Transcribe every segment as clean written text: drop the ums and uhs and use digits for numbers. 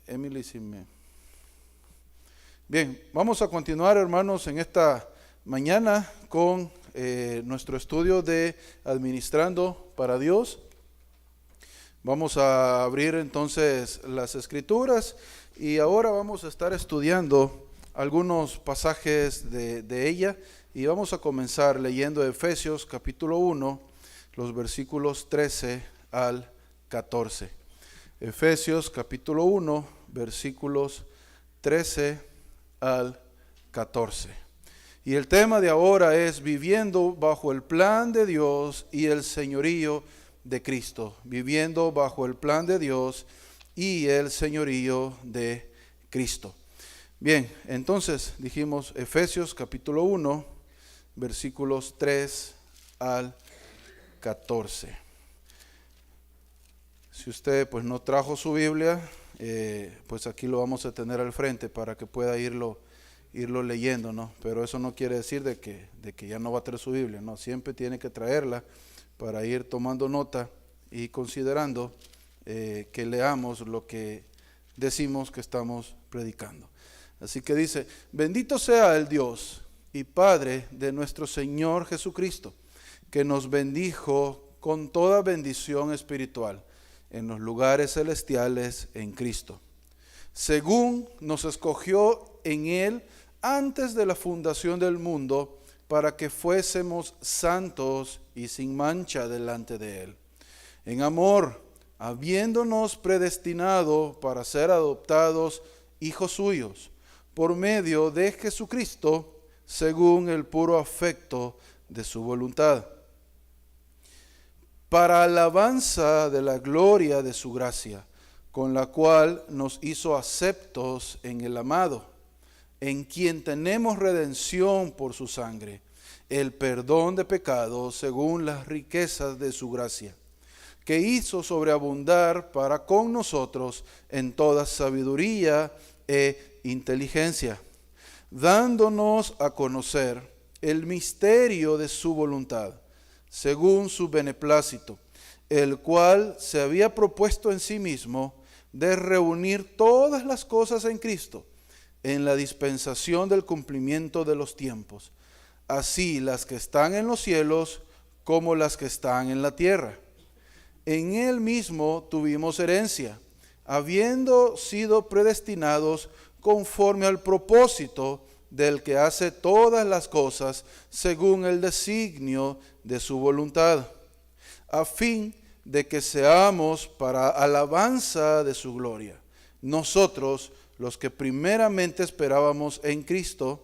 Emily, si me... Bien, vamos a continuar, hermanos, en esta mañana con nuestro estudio de Administrando para Dios. Vamos a abrir entonces las Escrituras y ahora vamos a estar estudiando algunos pasajes de ella y vamos a comenzar leyendo Efesios capítulo 1, los versículos 13 al 14. Efesios capítulo 1, versículos 13 al 14. Y el tema de ahora es viviendo bajo el plan de Dios y el señorío de Cristo. Viviendo bajo el plan de Dios y el señorío de Cristo. Bien, entonces dijimos Efesios capítulo 1, versículos 3 al 14. Si usted pues no trajo su Biblia, pues aquí lo vamos a tener al frente para que pueda irlo leyendo, ¿no? Pero eso no quiere decir de que ya no va a traer su Biblia, ¿no? Siempre tiene que traerla para ir tomando nota y considerando que leamos lo que decimos que estamos predicando. Así que dice: bendito sea el Dios y Padre de nuestro Señor Jesucristo, que nos bendijo con toda bendición espiritual en los lugares celestiales en Cristo, según nos escogió en Él antes de la fundación del mundo, para que fuésemos santos y sin mancha delante de Él. En amor, habiéndonos predestinado para ser adoptados hijos suyos, por medio de Jesucristo, según el puro afecto de su voluntad, para alabanza de la gloria de su gracia, con la cual nos hizo aceptos en el amado, en quien tenemos redención por su sangre, el perdón de pecados según las riquezas de su gracia, que hizo sobreabundar para con nosotros en toda sabiduría e inteligencia, dándonos a conocer el misterio de su voluntad, según su beneplácito, el cual se había propuesto en sí mismo de reunir todas las cosas en Cristo, en la dispensación del cumplimiento de los tiempos, así las que están en los cielos como las que están en la tierra. En Él mismo tuvimos herencia, habiendo sido predestinados conforme al propósito del que hace todas las cosas según el designio de su voluntad, a fin de que seamos para alabanza de su gloria, nosotros los que primeramente esperábamos en Cristo,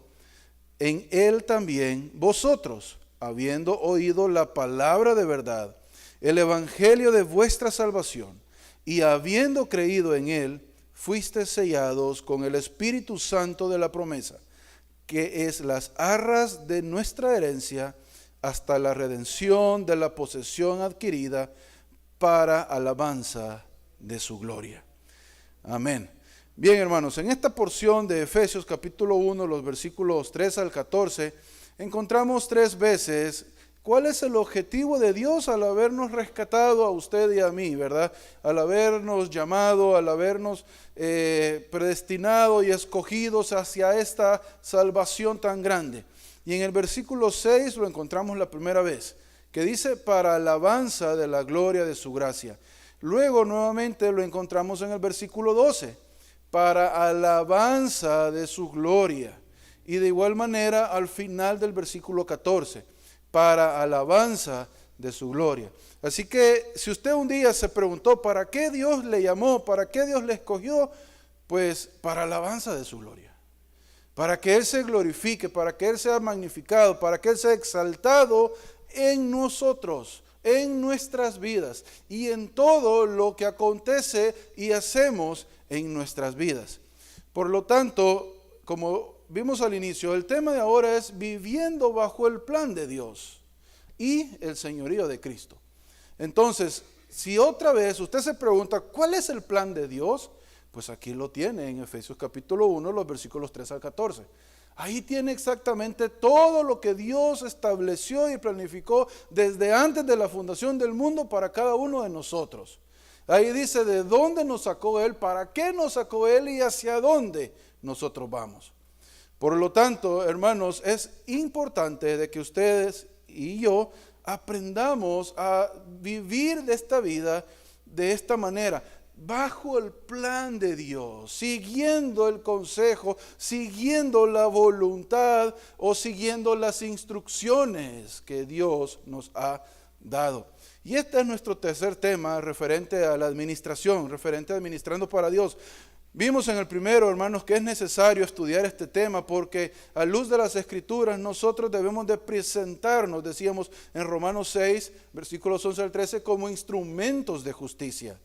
en Él también vosotros, habiendo oído la palabra de verdad, el evangelio de vuestra salvación, y habiendo creído en Él, fuisteis sellados con el Espíritu Santo de la promesa, que es las arras de nuestra herencia hasta la redención de la posesión adquirida para alabanza de su gloria. Amén. Bien, hermanos, en esta porción de Efesios capítulo 1, los versículos 3 al 14, encontramos 3 veces cuál es el objetivo de Dios al habernos rescatado a usted y a mí, ¿verdad? Al habernos llamado, al habernos predestinado y escogidos hacia esta salvación tan grande. Y en el versículo 6 lo encontramos la primera vez, que dice: para alabanza de la gloria de su gracia. Luego nuevamente lo encontramos en el versículo 12, para alabanza de su gloria. Y de igual manera al final del versículo 14, para alabanza de su gloria. Así que si usted un día se preguntó ¿para qué Dios le llamó? ¿Para qué Dios le escogió? Pues para alabanza de su gloria. Para que Él se glorifique, para que Él sea magnificado, para que Él sea exaltado en nosotros, en nuestras vidas y en todo lo que acontece y hacemos en nuestras vidas. Por lo tanto, como vimos al inicio, el tema de ahora es viviendo bajo el plan de Dios y el señorío de Cristo. Entonces, si otra vez usted se pregunta ¿cuál es el plan de Dios? Pues aquí lo tiene en Efesios capítulo 1, los versículos 3 al 14. Ahí tiene exactamente todo lo que Dios estableció y planificó desde antes de la fundación del mundo para cada uno de nosotros. Ahí dice de dónde nos sacó Él, para qué nos sacó Él y hacia dónde nosotros vamos. Por lo tanto, hermanos, es importante de que ustedes y yo aprendamos a vivir de esta vida de esta manera, bajo el plan de Dios, siguiendo el consejo, siguiendo la voluntad o siguiendo las instrucciones que Dios nos ha dado. Y este es nuestro tercer tema referente a la administración, referente a administrando para Dios. Vimos en el primero, hermanos, que es necesario estudiar este tema porque a luz de las Escrituras nosotros debemos de presentarnos, decíamos en Romanos 6, versículos 11 al 13, como instrumentos de justicia.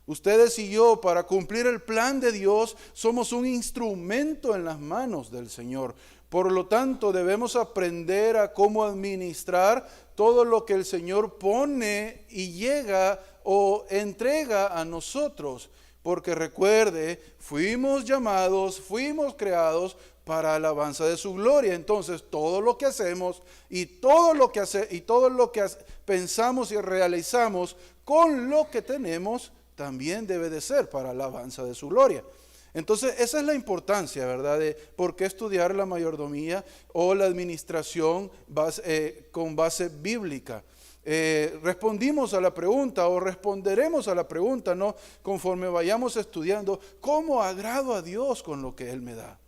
Ustedes y yo, para cumplir el plan de Dios, somos un instrumento en las manos del Señor. Por lo tanto, debemos aprender a cómo administrar todo lo que el Señor pone y llega o entrega a nosotros. Porque recuerde, fuimos llamados, fuimos creados para alabanza de su gloria. Entonces, todo lo que hacemos y todo lo que pensamos y realizamos con lo que tenemos también debe de ser para alabanza de su gloria. Entonces, esa es la importancia, ¿verdad? De por qué estudiar la mayordomía o la administración con base bíblica. Respondimos a la pregunta o responderemos a la pregunta, ¿no? Conforme vayamos estudiando, ¿cómo agrado a Dios con lo que Él me da?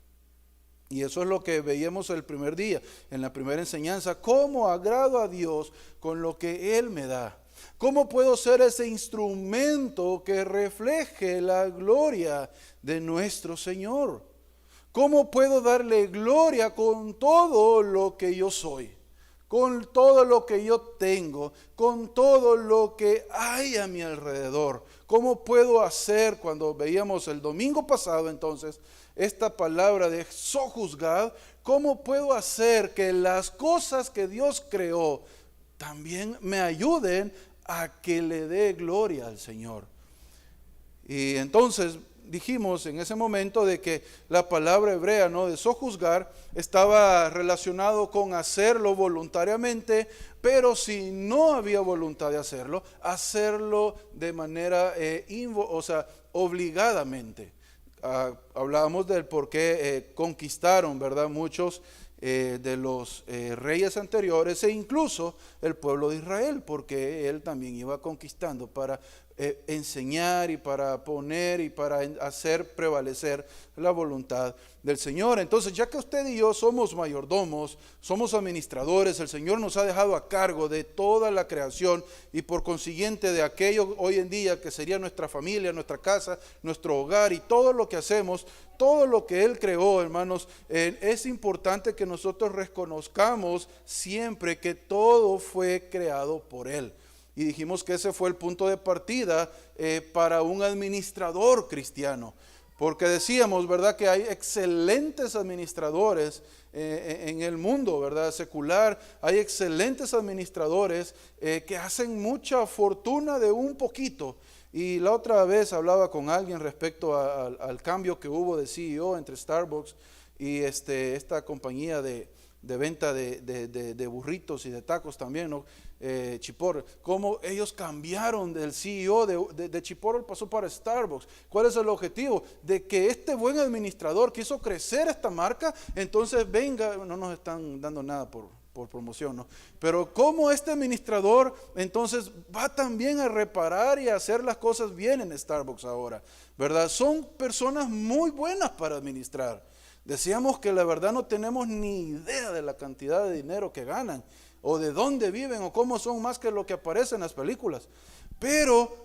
Y eso es lo que veíamos el primer día, en la primera enseñanza, ¿cómo agrado a Dios con lo que Él me da? ¿Cómo puedo ser ese instrumento que refleje la gloria de nuestro Señor? ¿Cómo puedo darle gloria con todo lo que yo soy? Con todo lo que yo tengo, con todo lo que hay a mi alrededor. ¿Cómo puedo hacer, cuando veíamos el domingo pasado entonces, esta palabra de sojuzgad, cómo puedo hacer que las cosas que Dios creó también me ayuden a que le dé gloria al Señor? Y entonces dijimos en ese momento de que la palabra hebrea, ¿no?, de sojuzgar estaba relacionado con hacerlo voluntariamente, pero si no había voluntad de hacerlo de manera obligadamente. Hablábamos del por qué conquistaron, ¿verdad?, muchos de los reyes anteriores e incluso el pueblo de Israel, porque él también iba conquistando para enseñar y para poner y para hacer prevalecer la voluntad del Señor. Entonces, ya que usted y yo somos mayordomos, somos administradores, el Señor nos ha dejado a cargo de toda la creación y por consiguiente de aquello hoy en día que sería nuestra familia, nuestra casa, nuestro hogar y todo lo que hacemos, todo lo que Él creó, hermanos, es importante que nosotros reconozcamos siempre que todo fue creado por Él. Y dijimos que ese fue el punto de partida para un administrador cristiano. Porque decíamos, ¿verdad?, que hay excelentes administradores en el mundo, ¿verdad?, secular. Hay excelentes administradores que hacen mucha fortuna de un poquito. Y la otra vez hablaba con alguien respecto al cambio que hubo de CEO entre Starbucks y esta compañía de venta de burritos y de tacos también, ¿no? Chipotle, cómo ellos cambiaron del CEO de Chipotle, pasó para Starbucks. ¿Cuál es el objetivo? De que este buen administrador que hizo crecer esta marca, entonces venga, no nos están dando nada por promoción, ¿no? Pero cómo este administrador entonces va también a reparar y a hacer las cosas bien en Starbucks ahora, ¿verdad? Son personas muy buenas para administrar. Decíamos que la verdad no tenemos ni idea de la cantidad de dinero que ganan, o de dónde viven, o cómo son más que lo que aparece en las películas. Pero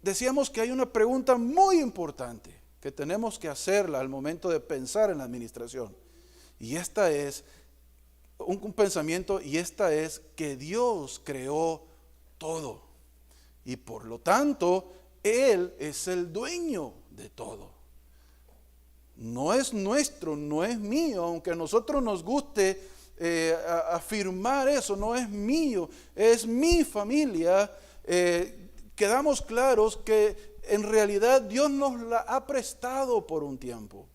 decíamos que hay una pregunta muy importante que tenemos que hacerla al momento de pensar en la administración. Y esta es un pensamiento, y esta es que Dios creó todo. Y por lo tanto, Él es el dueño de todo. No es nuestro, no es mío, aunque a nosotros nos guste afirmar eso, no es mío, es mi familia. Quedamos claros que en realidad Dios nos la ha prestado por un tiempo.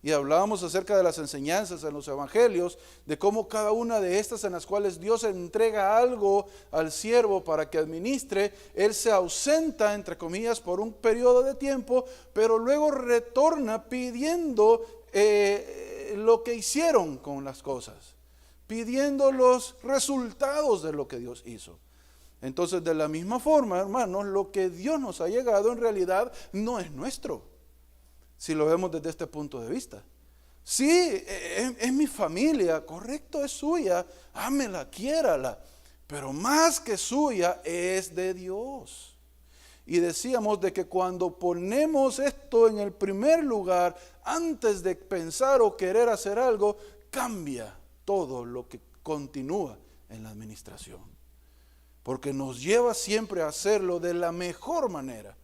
Y hablábamos acerca de las enseñanzas en los evangelios, de cómo cada una de estas en las cuales Dios entrega algo al siervo para que administre, él se ausenta, entre comillas, por un periodo de tiempo, pero luego retorna pidiendo lo que hicieron con las cosas, pidiendo los resultados de lo que Dios hizo. Entonces, de la misma forma, hermanos, lo que Dios nos ha llegado en realidad no es nuestro, si lo vemos desde este punto de vista. Sí, es mi familia, correcto, es suya, ámela, quiérala, pero más que suya es de Dios. Y decíamos de que cuando ponemos esto en el primer lugar, antes de pensar o querer hacer algo, cambia todo lo que continúa en la administración, porque nos lleva siempre a hacerlo de la mejor manera.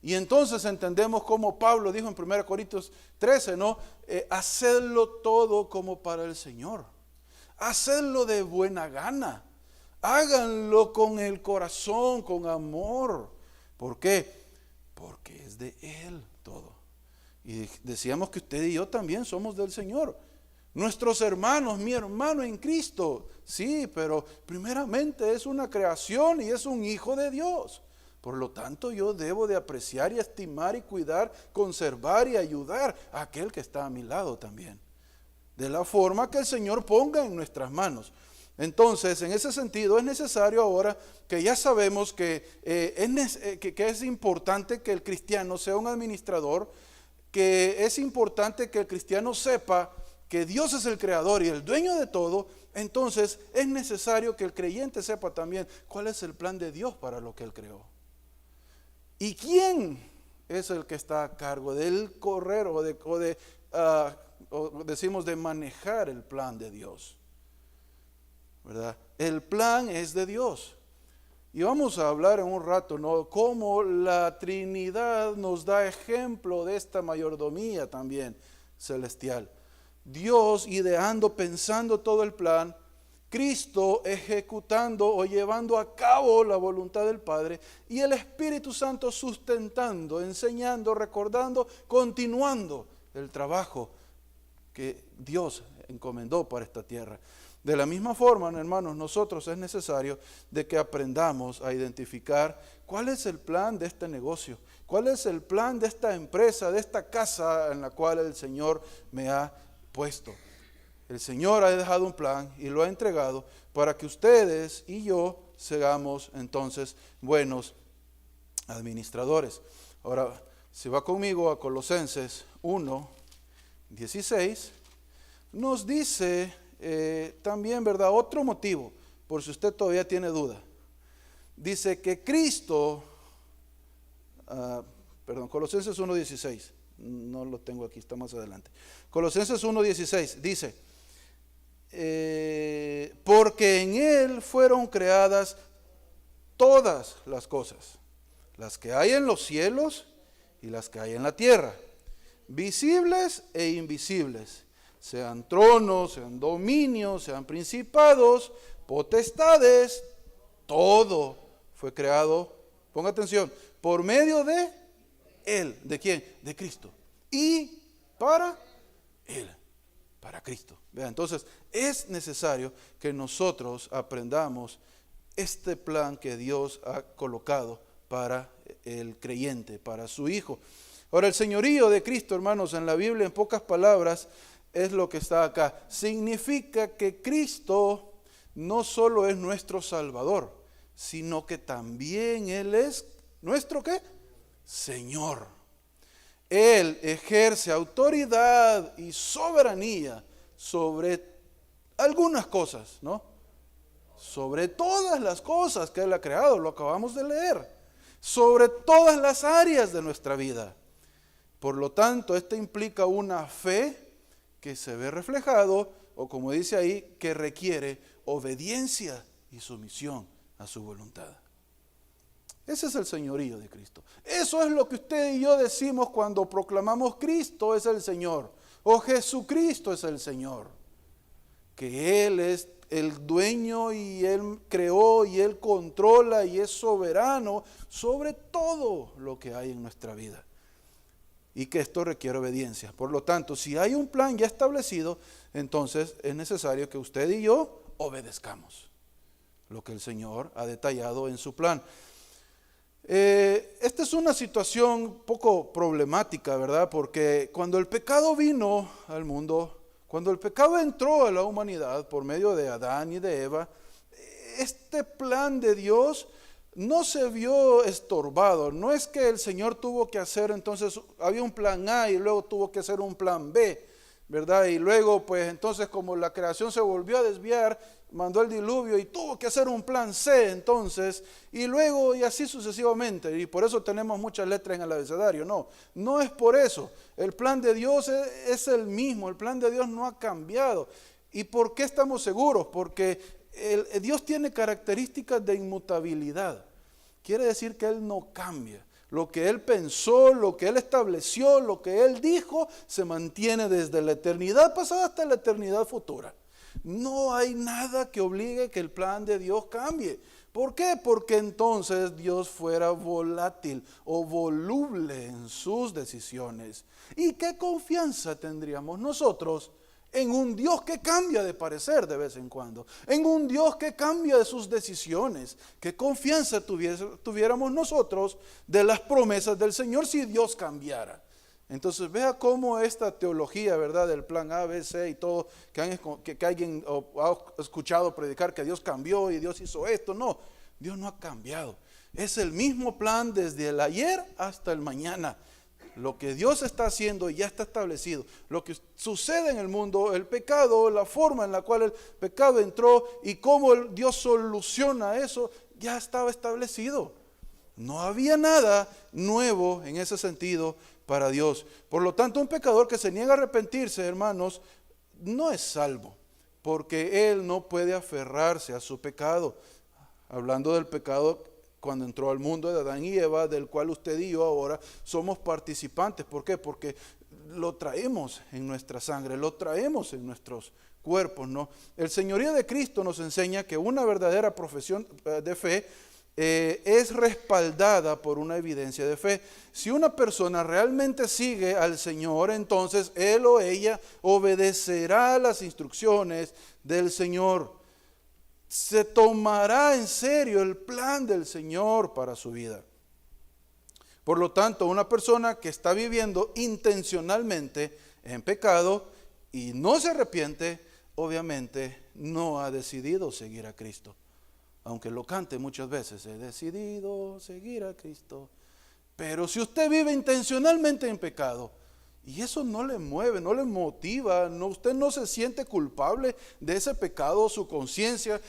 Y entonces entendemos como Pablo dijo en 1 Corintios 13, ¿no? Hacedlo todo como para el Señor. Hacedlo de buena gana. Háganlo con el corazón, con amor. ¿Por qué? Porque es de Él todo. Y decíamos que usted y yo también somos del Señor. Nuestros hermanos, mi hermano en Cristo, sí, pero primeramente es una creación y es un hijo de Dios. Por lo tanto, yo debo de apreciar y estimar y cuidar, conservar y ayudar a aquel que está a mi lado también, de la forma que el Señor ponga en nuestras manos. Entonces, en ese sentido, es necesario ahora que ya sabemos que es importante que el cristiano sea un administrador, que es importante que el cristiano sepa que Dios es el creador y el dueño de todo. Entonces, es necesario que el creyente sepa también cuál es el plan de Dios para lo que Él creó. ¿Y quién es el que está a cargo del correr o decimos de manejar el plan de Dios? ¿Verdad? El plan es de Dios. Y vamos a hablar en un rato, ¿no? Cómo la Trinidad nos da ejemplo de esta mayordomía también celestial. Dios ideando, pensando todo el plan, Cristo ejecutando o llevando a cabo la voluntad del Padre, y el Espíritu Santo sustentando, enseñando, recordando, continuando el trabajo que Dios encomendó para esta tierra. De la misma forma, hermanos, nosotros es necesario de que aprendamos a identificar cuál es el plan de este negocio, cuál es el plan de esta empresa, de esta casa en la cual el Señor me ha puesto. El Señor ha dejado un plan y lo ha entregado para que ustedes y yo seamos entonces buenos administradores. Ahora, si va conmigo a Colosenses 1:16, nos dice también, ¿verdad? Otro motivo, por si usted todavía tiene duda. Dice que Cristo, Colosenses 1:16, no lo tengo aquí, está más adelante. Colosenses 1:16 dice, porque en Él fueron creadas todas las cosas, las que hay en los cielos y las que hay en la tierra, visibles e invisibles, sean tronos, sean dominios, sean principados, potestades, todo fue creado, ponga atención, por medio de Él. ¿De quién? De Cristo. Y para Él, para Cristo. Vean, entonces es necesario que nosotros aprendamos este plan que Dios ha colocado para el creyente, para su Hijo. Ahora, el señorío de Cristo, hermanos, en la Biblia, en pocas palabras, es lo que está acá. Significa que Cristo no solo es nuestro Salvador, sino que también Él es nuestro ¿qué? Señor. Él ejerce autoridad y soberanía sobre algunas cosas, ¿no? Sobre todas las cosas que Él ha creado, lo acabamos de leer, sobre todas las áreas de nuestra vida. Por lo tanto, esto implica una fe que se ve reflejado, o como dice ahí, que requiere obediencia y sumisión a su voluntad. Ese es el señorío de Cristo. Eso es lo que usted y yo decimos cuando proclamamos Cristo es el Señor, o Jesucristo es el Señor. Que Él es el dueño y Él creó y Él controla y es soberano sobre todo lo que hay en nuestra vida. y que esto requiere obediencia. Por lo tanto, si hay un plan ya establecido, entonces es necesario que usted y yo obedezcamos lo que el Señor ha detallado en su plan. Esta es una situación poco problemática, ¿verdad? Porque cuando el pecado vino al mundo, cuando el pecado entró a la humanidad por medio de Adán y de Eva, este plan de Dios no se vio estorbado. No es que el Señor tuvo que hacer, entonces había un plan A y luego tuvo que hacer un plan B, ¿verdad? Y luego pues entonces como la creación se volvió a desviar, mandó el diluvio y tuvo que hacer un plan C entonces, y luego y así sucesivamente, y por eso tenemos muchas letras en el abecedario. No, no es por eso. El plan de Dios es el mismo, el plan de Dios no ha cambiado. ¿Y por qué estamos seguros? Porque Dios tiene características de inmutabilidad. Quiere decir que Él no cambia. Lo que Él pensó, lo que Él estableció, lo que Él dijo, se mantiene desde la eternidad pasada hasta la eternidad futura. No hay nada que obligue que el plan de Dios cambie. ¿Por qué? Porque entonces Dios fuera volátil o voluble en sus decisiones. ¿Y qué confianza tendríamos nosotros en un Dios que cambia de parecer de vez en cuando? En un Dios que cambia de sus decisiones. ¿Qué confianza tuviéramos nosotros de las promesas del Señor si Dios cambiara? Entonces vea cómo esta teología, ¿verdad? Del plan A, B, C y todo, que alguien ha escuchado predicar que Dios cambió y Dios hizo esto. No, Dios no ha cambiado. Es el mismo plan desde el ayer hasta el mañana. Lo que Dios está haciendo ya está establecido. Lo que sucede en el mundo, el pecado, la forma en la cual el pecado entró y cómo Dios soluciona eso, ya estaba establecido. No había nada nuevo en ese sentido para Dios. Por lo tanto, un pecador que se niega a arrepentirse, hermanos, no es salvo, porque él no puede aferrarse a su pecado. Hablando del pecado cuando entró al mundo de Adán y Eva, del cual usted y yo ahora somos participantes. ¿Por qué? Porque lo traemos en nuestra sangre, lo traemos en nuestros cuerpos, ¿no? El señorío de Cristo nos enseña que una verdadera profesión de fe es respaldada por una evidencia de fe. Si una persona realmente sigue al Señor, entonces él o ella obedecerá las instrucciones del Señor. Se tomará en serio el plan del Señor para su vida. Por lo tanto, una persona que está viviendo intencionalmente en pecado y no se arrepiente, obviamente no ha decidido seguir a Cristo. Aunque lo cante muchas veces, he decidido seguir a Cristo. Pero si usted vive intencionalmente en pecado, y eso no le mueve, no le motiva, usted no se siente culpable de ese pecado, su conciencia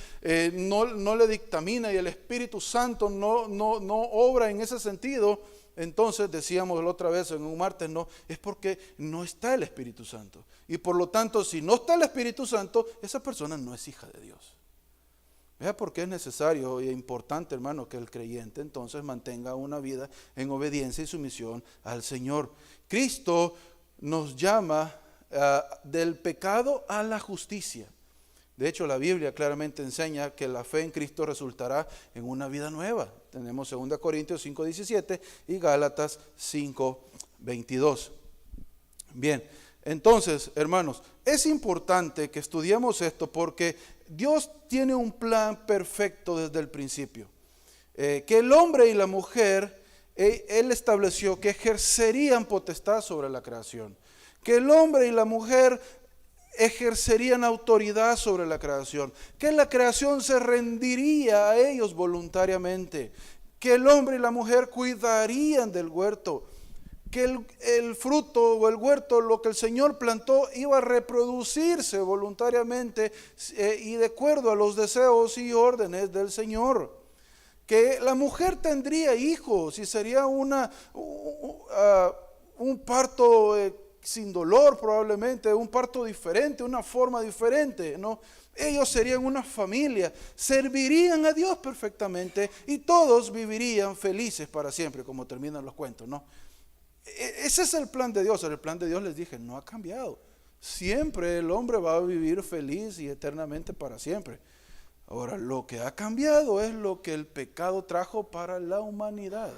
no le dictamina y el Espíritu Santo no obra en ese sentido, entonces decíamos la otra vez en un martes, no, es porque no está el Espíritu Santo. Y por lo tanto, si no está el Espíritu Santo, esa persona no es hija de Dios. Vea por qué es necesario y importante, hermano, que el creyente entonces mantenga una vida en obediencia y sumisión al Señor. Cristo nos llama del pecado a la justicia. De hecho, la Biblia claramente enseña que la fe en Cristo resultará en una vida nueva. Tenemos 2 Corintios 5:17 y Gálatas 5:22. Bien, entonces, hermanos, es importante que estudiemos esto porque Dios tiene un plan perfecto desde el principio. Que el hombre y la mujer, Él estableció que ejercerían potestad sobre la creación. Que el hombre y la mujer ejercerían autoridad sobre la creación. Que la creación se rendiría a ellos voluntariamente. Que el hombre y la mujer cuidarían del huerto. Que el fruto o el huerto, lo que el Señor plantó, iba a reproducirse voluntariamente y de acuerdo a los deseos y órdenes del Señor. Que la mujer tendría hijos y sería un parto sin dolor probablemente, un parto diferente, una forma diferente, ¿no? Ellos serían una familia, servirían a Dios perfectamente y todos vivirían felices para siempre, como terminan los cuentos, ¿no? Ese es el plan de Dios. El plan de Dios, les dije, no ha cambiado. Siempre el hombre va a vivir feliz y eternamente para siempre. Ahora, lo que ha cambiado es lo que el pecado trajo para la humanidad.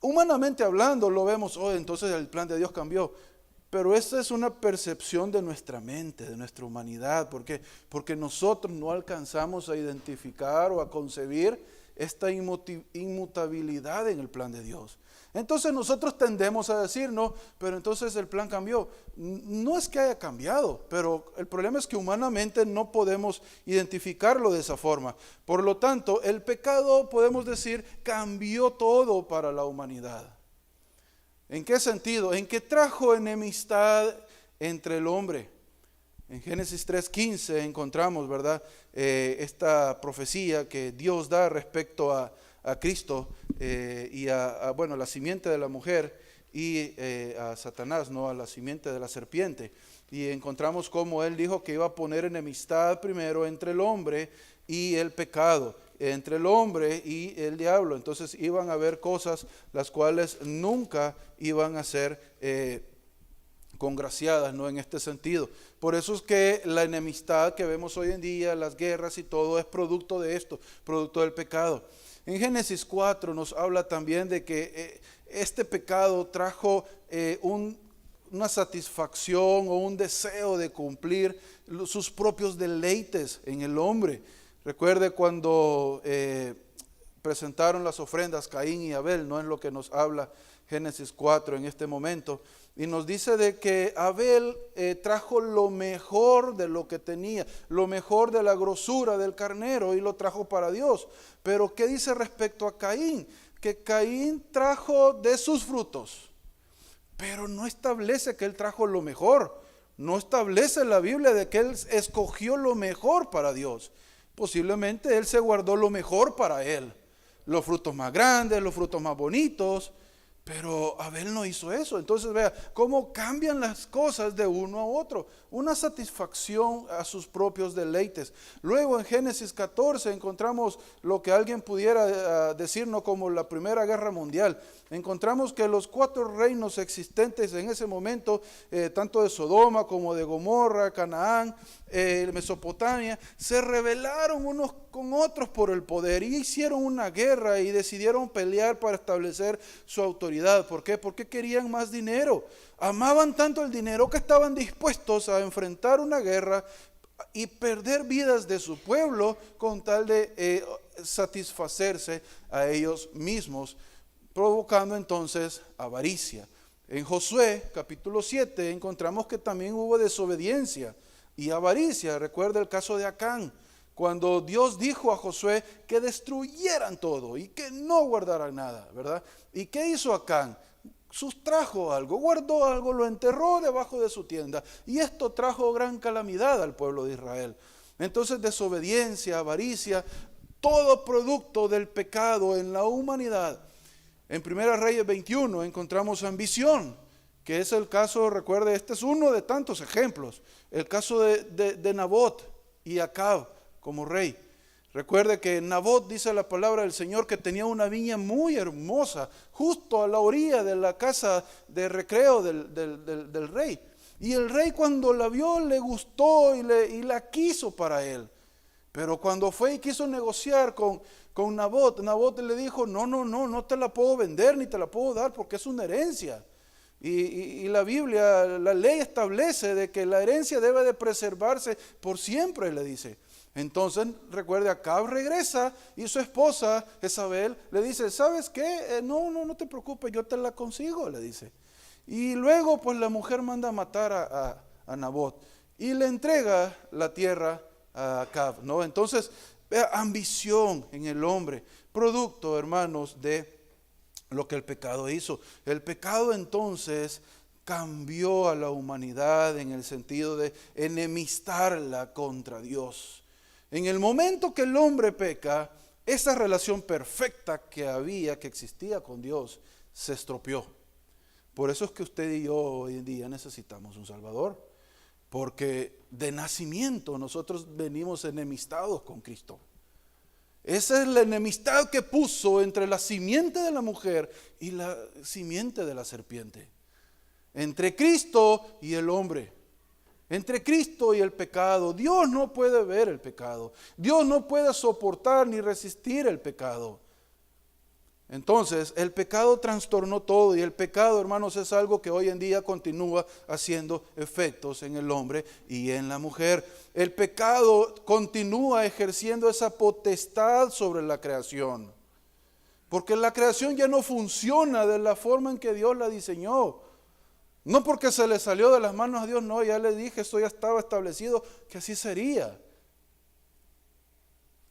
humanamente hablando lo vemos, oh, entonces el plan de Dios cambió. Pero esa es una percepción de nuestra mente, de nuestra humanidad. ¿Por qué? Porque nosotros no alcanzamos a identificar o a concebir esta inmutabilidad en el plan de Dios. Entonces nosotros tendemos a decir, no, pero entonces el plan cambió. No es que haya cambiado, pero el problema es que humanamente no podemos identificarlo de esa forma. Por lo tanto, el pecado, podemos decir, cambió todo para la humanidad. ¿En qué sentido? En que trajo enemistad entre el hombre. En Génesis 3:15 encontramos, ¿verdad? Esta profecía que Dios da respecto a Cristo y bueno, la simiente de la mujer y a Satanás, ¿no? A la simiente de la serpiente. Y encontramos cómo él dijo que iba a poner enemistad primero entre el hombre y el pecado, entre el hombre y el diablo. Entonces iban a haber cosas las cuales nunca iban a ser congraciadas, ¿no? En este sentido. Por eso es que la enemistad que vemos hoy en día, las guerras y todo, es producto de esto, producto del pecado. En Génesis 4 nos habla también de que este pecado trajo una satisfacción o un deseo de cumplir sus propios deleites en el hombre. Recuerde cuando presentaron las ofrendas Caín y Abel, no es lo que nos habla Génesis 4 en este momento. Y nos dice de que Abel trajo lo mejor de lo que tenía, lo mejor de la grosura del carnero y lo trajo para Dios. Pero ¿qué dice respecto a Caín? Que Caín trajo de sus frutos, pero no establece que él trajo lo mejor. No establece la Biblia de que él escogió lo mejor para Dios. Posiblemente él se guardó lo mejor para él, los frutos más grandes, los frutos más bonitos. Pero Abel no hizo eso. Entonces vea cómo cambian las cosas de uno a otro. Una satisfacción a sus propios deleites. Luego en Génesis 14 encontramos lo que alguien pudiera decirnos como la Primera Guerra Mundial. Encontramos que los 4 reinos existentes en ese momento, tanto de Sodoma como de Gomorra, Canaán, Mesopotamia, se rebelaron unos con otros por el poder y hicieron una guerra y decidieron pelear para establecer su autoridad. ¿Por qué? Porque querían más dinero. Amaban tanto el dinero que estaban dispuestos a enfrentar una guerra y perder vidas de su pueblo con tal de satisfacerse a ellos mismos, provocando entonces avaricia. En Josué capítulo 7 encontramos que también hubo desobediencia y avaricia. Recuerda el caso de Acán, cuando Dios dijo a Josué que destruyeran todo y que no guardaran nada, ¿verdad? ¿Y qué hizo Acán? Sustrajo algo, guardó algo, lo enterró debajo de su tienda, y esto trajo gran calamidad al pueblo de Israel. Entonces desobediencia, avaricia, todo producto del pecado en la humanidad. En 1 Reyes 21 encontramos ambición, que es el caso, recuerde, este es uno de tantos ejemplos, el caso de Nabot y Acab como rey. Recuerde que Nabot, dice la palabra del Señor, que tenía una viña muy hermosa justo a la orilla de la casa de recreo del rey. Y el rey cuando la vio le gustó y la quiso para él. Pero cuando fue y quiso negociar con Nabot, Nabot le dijo, no te la puedo vender ni te la puedo dar porque es una herencia. Y la Biblia, la ley establece de que la herencia debe de preservarse por siempre, le dice. Entonces, recuerde, Acab regresa y su esposa, Jezabel, le dice, ¿sabes qué? No te preocupes, yo te la consigo, le dice. Y luego, pues la mujer manda a matar a Nabot y le entrega la tierra a Acab, ¿no? Entonces, vea, ambición en el hombre, producto, hermanos, de lo que el pecado hizo. El pecado entonces cambió a la humanidad en el sentido de enemistarla contra Dios. En el momento que el hombre peca, esa relación perfecta que existía con Dios, se estropeó. Por eso es que usted y yo hoy en día necesitamos un Salvador, porque de nacimiento nosotros venimos enemistados con Cristo. Esa es la enemistad que puso entre la simiente de la mujer y la simiente de la serpiente, entre Cristo y el hombre. Entre Cristo y el pecado. Dios no puede ver el pecado. Dios no puede soportar ni resistir el pecado. Entonces, el pecado trastornó todo y el pecado, hermanos, es algo que hoy en día continúa haciendo efectos en el hombre y en la mujer. El pecado continúa ejerciendo esa potestad sobre la creación, porque la creación ya no funciona de la forma en que Dios la diseñó. No porque se le salió de las manos a Dios, no, ya le dije, esto ya estaba establecido que así sería.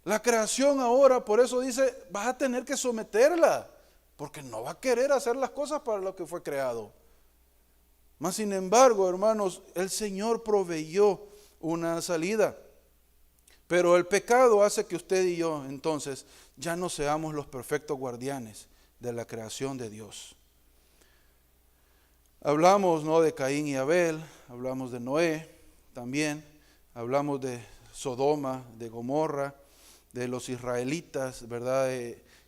La creación ahora, por eso dice, vas a tener que someterla, porque no va a querer hacer las cosas para lo que fue creado. Mas sin embargo, hermanos, el Señor proveyó una salida. Pero el pecado hace que usted y yo, entonces, ya no seamos los perfectos guardianes de la creación de Dios. Hablamos, ¿no?, de Caín y Abel, hablamos de Noé también, hablamos de Sodoma, de Gomorra, de los israelitas, ¿verdad?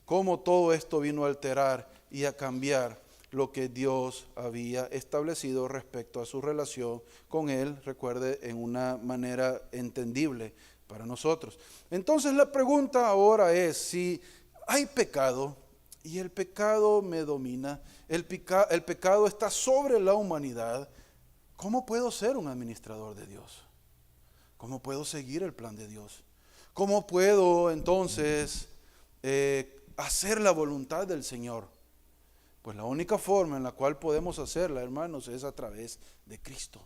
Cómo todo esto vino a alterar y a cambiar lo que Dios había establecido respecto a su relación con Él, recuerde, en una manera entendible para nosotros. Entonces la pregunta ahora es, si hay pecado y el pecado me domina, el pecado está sobre la humanidad, ¿cómo puedo ser un administrador de Dios? ¿Cómo puedo seguir el plan de Dios? ¿Cómo puedo entonces hacer la voluntad del Señor? Pues la única forma en la cual podemos hacerla, hermanos, es a través de Cristo.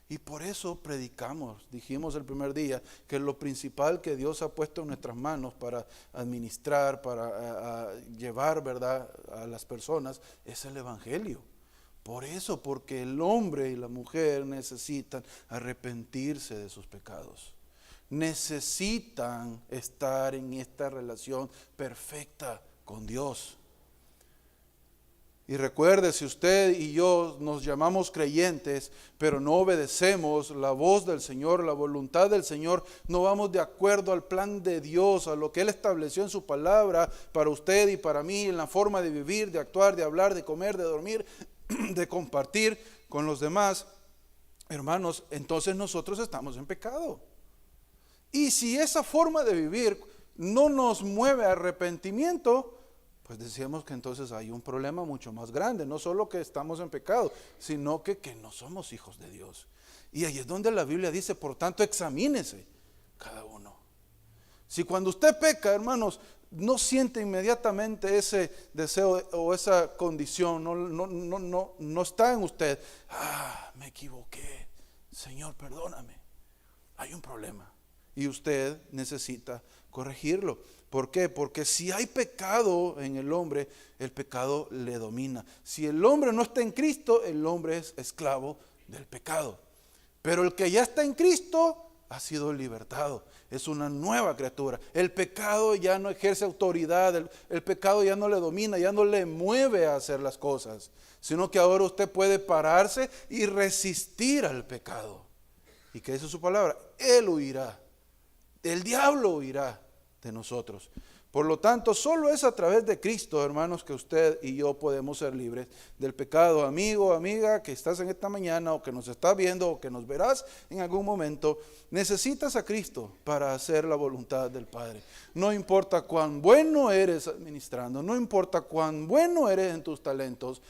Y por eso predicamos, dijimos el primer día, que lo principal que Dios ha puesto en nuestras manos para administrar, para llevar, ¿verdad?, a las personas, es el Evangelio. Por eso, porque el hombre y la mujer necesitan arrepentirse de sus pecados. Necesitan estar en esta relación perfecta con Dios. Y recuerde, si usted y yo nos llamamos creyentes, pero no obedecemos la voz del Señor, la voluntad del Señor, no vamos de acuerdo al plan de Dios, a lo que Él estableció en su palabra para usted y para mí, en la forma de vivir, de actuar, de hablar, de comer, de dormir, de compartir con los demás, hermanos, entonces nosotros estamos en pecado. Y si esa forma de vivir no nos mueve a arrepentimiento, pues decíamos que entonces hay un problema mucho más grande. No solo que estamos en pecado, sino que no somos hijos de Dios. Y ahí es donde la Biblia dice, por tanto, examínese cada uno. Si cuando usted peca, hermanos, no siente inmediatamente ese deseo o esa condición, no está en usted. Me equivoqué, Señor, perdóname. Hay un problema. Y usted necesita corregirlo. ¿Por qué? Porque si hay pecado en el hombre, el pecado le domina. Si el hombre no está en Cristo, el hombre es esclavo del pecado. Pero el que ya está en Cristo ha sido libertado. Es una nueva criatura. El pecado ya no ejerce autoridad. El pecado ya no le domina, ya no le mueve a hacer las cosas. Sino que ahora usted puede pararse y resistir al pecado. ¿Y qué dice su palabra? Él huirá. El diablo huirá de nosotros. Por lo tanto, solo es a través de Cristo, hermanos, que usted y yo podemos ser libres del pecado. Amigo, amiga, que estás en esta mañana o que nos estás viendo o que nos verás en algún momento, necesitas a Cristo para hacer la voluntad del Padre. No importa cuán bueno eres administrando, no importa cuán bueno eres en tus talentos,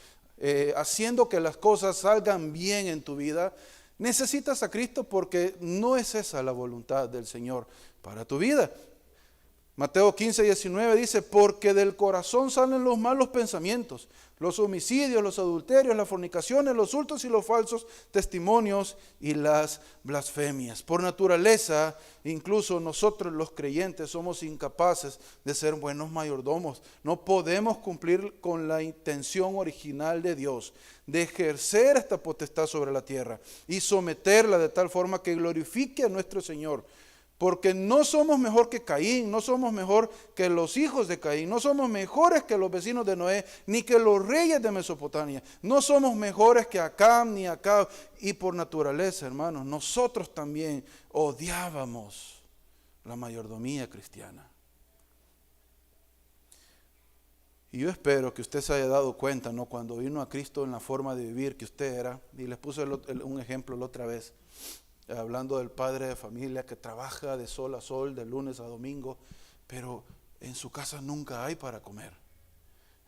haciendo que las cosas salgan bien en tu vida, necesitas a Cristo porque no es esa la voluntad del Señor para tu vida. Mateo 15:19 dice, porque del corazón salen los malos pensamientos, los homicidios, los adulterios, las fornicaciones, los hurtos y los falsos testimonios y las blasfemias. Por naturaleza, incluso nosotros los creyentes somos incapaces de ser buenos mayordomos. No podemos cumplir con la intención original de Dios, de ejercer esta potestad sobre la tierra y someterla de tal forma que glorifique a nuestro Señor. Porque no somos mejor que Caín, no somos mejor que los hijos de Caín, no somos mejores que los vecinos de Noé, ni que los reyes de Mesopotamia, no somos mejores que Acab ni Acab. Y por naturaleza, hermanos, nosotros también odiábamos la mayordomía cristiana. Y yo espero que usted se haya dado cuenta, ¿no?, cuando vino a Cristo en la forma de vivir que usted era, y les puse un ejemplo la otra vez, hablando del padre de familia que trabaja de sol a sol, de lunes a domingo, pero en su casa nunca hay para comer.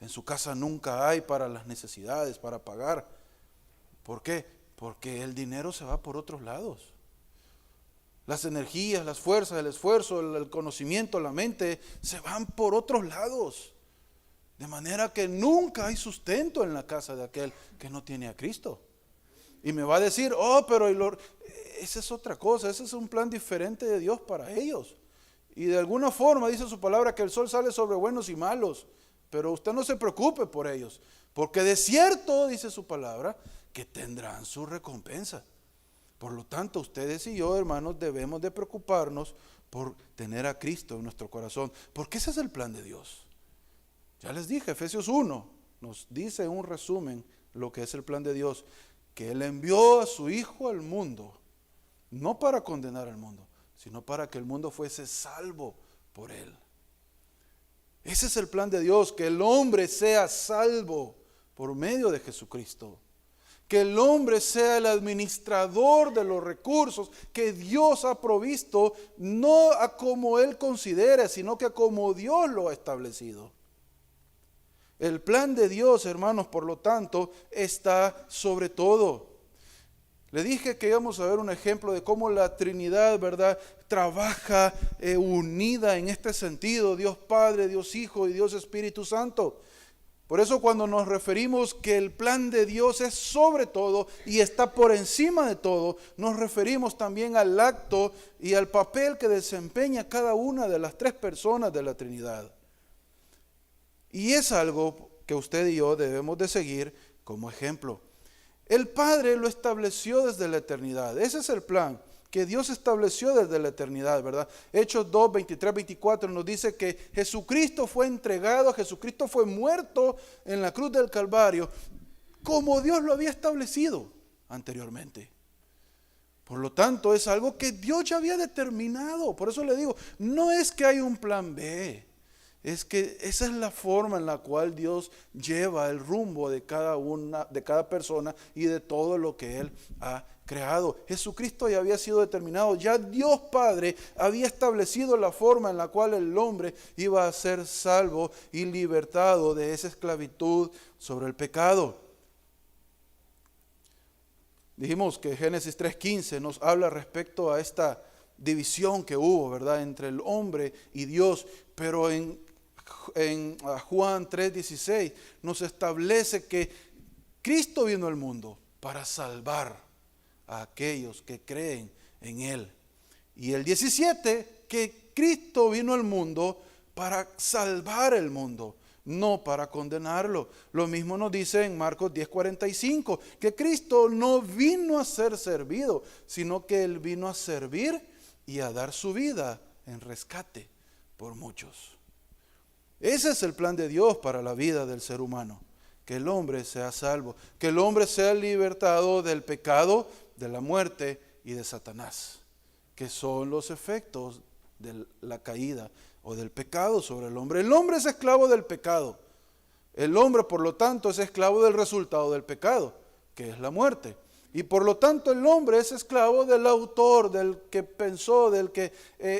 En su casa nunca hay para las necesidades, para pagar. ¿Por qué? Porque el dinero se va por otros lados. Las energías, las fuerzas, el esfuerzo, el conocimiento, la mente, se van por otros lados. De manera que nunca hay sustento en la casa de aquel que no tiene a Cristo. Y me va a decir, pero esa es otra cosa, ese es un plan diferente de Dios para ellos. Y de alguna forma dice su palabra que el sol sale sobre buenos y malos, pero usted no se preocupe por ellos, porque de cierto, dice su palabra, que tendrán su recompensa. Por lo tanto, ustedes y yo, hermanos, debemos de preocuparnos por tener a Cristo en nuestro corazón, porque ese es el plan de Dios. Ya les dije, Efesios 1 nos dice en un resumen lo que es el plan de Dios, que Él envió a su Hijo al mundo, no para condenar al mundo, sino para que el mundo fuese salvo por Él. Ese es el plan de Dios, que el hombre sea salvo por medio de Jesucristo. Que el hombre sea el administrador de los recursos que Dios ha provisto, no a como Él considere, sino que a como Dios lo ha establecido. El plan de Dios, hermanos, por lo tanto, está sobre todo. Le dije que íbamos a ver un ejemplo de cómo la Trinidad, ¿verdad?, trabaja unida en este sentido, Dios Padre, Dios Hijo y Dios Espíritu Santo. Por eso cuando nos referimos que el plan de Dios es sobre todo y está por encima de todo, nos referimos también al acto y al papel que desempeña cada una de las tres personas de la Trinidad. Y es algo que usted y yo debemos de seguir como ejemplo. El Padre lo estableció desde la eternidad. Ese es el plan que Dios estableció desde la eternidad, ¿verdad? Hechos 2, 23, 24 nos dice que Jesucristo fue entregado, Jesucristo fue muerto en la cruz del Calvario, como Dios lo había establecido anteriormente. Por lo tanto, es algo que Dios ya había determinado. Por eso le digo, no es que hay un plan B. Es que esa es la forma en la cual Dios lleva el rumbo de cada persona y de todo lo que Él ha creado. Jesucristo ya había sido determinado, ya Dios Padre había establecido la forma en la cual el hombre iba a ser salvo y libertado de esa esclavitud sobre el pecado. Dijimos que Génesis 3:15 nos habla respecto a esta división que hubo, ¿verdad?, entre el hombre y Dios, pero en Juan 3:16 nos establece que Cristo vino al mundo para salvar a aquellos que creen en Él. Y el 17, que Cristo vino al mundo para salvar el mundo, no para condenarlo. Lo mismo nos dice en Marcos 10:45, que Cristo no vino a ser servido, sino que Él vino a servir y a dar su vida en rescate por muchos. Ese es el plan de Dios para la vida del ser humano, que el hombre sea salvo, que el hombre sea libertado del pecado, de la muerte y de Satanás, que son los efectos de la caída o del pecado sobre el hombre. El hombre es esclavo del pecado. El hombre, por lo tanto, es esclavo del resultado del pecado, que es la muerte. Y por lo tanto el hombre es esclavo del autor, del que pensó, del que